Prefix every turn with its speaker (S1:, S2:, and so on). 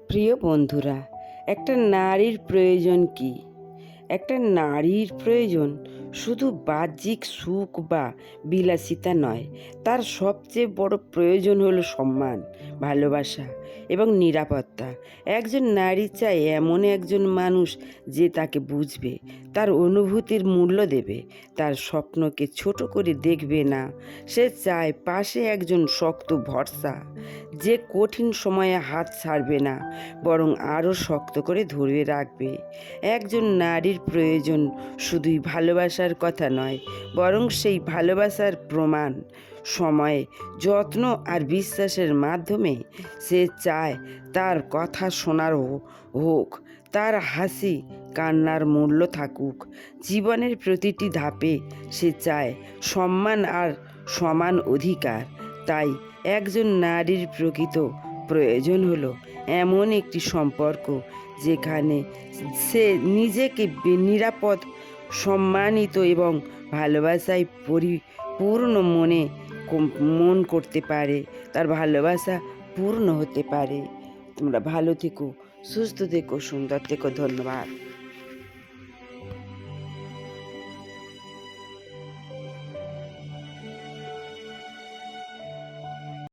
S1: প্রিয় বন্ধুরা, একটা নারীর প্রয়োজন কি? একটা নারীর প্রয়োজন শুধু বাহ্যিক সুখ বা বিলাসিতা নয়। তার সবচেয়ে বড় প্রয়োজন হলো সম্মান, ভালোবাসা এবং নিরাপত্তা। একজন নারী চায় এমন একজন মানুষ যে তাকে বুঝবে, তার অনুভূতির মূল্য দেবে, তার স্বপ্নকে ছোট করে দেখবে না। সে চায় পাশে একজন শক্ত ভরসা, যে কঠিন সময়ে হাত ছাড়বে না, বরং আরও শক্ত করে ধরে রাখবে। একজন নারীর প্রয়োজন শুধুই ভালোবাসার কথা নয়, বরং সেই ভালোবাসার প্রমাণ সময়ে, যত্ন আর বিশ্বাসের মাধ্যমে। সে চায় তার কথা শোনার হোক, তার হাসি কান্নার মূল্য থাকুক। জীবনের প্রতিটি ধাপে সে চায় সম্মান আর সমান অধিকার। তাই একজন নারীর প্রকৃত প্রয়োজন হলো এমন একটি সম্পর্ক যেখানে সে নিজেকে নিরাপদ, সম্মানিত এবং ভালোবাসায় পরিপূর্ণ মন করতে পারে, তার ভালোবাসা পূর্ণ হতে পারে। তোমরা ভালো থেকো, সুস্থ থেকো, সুন্দর থেকো। ধন্যবাদ।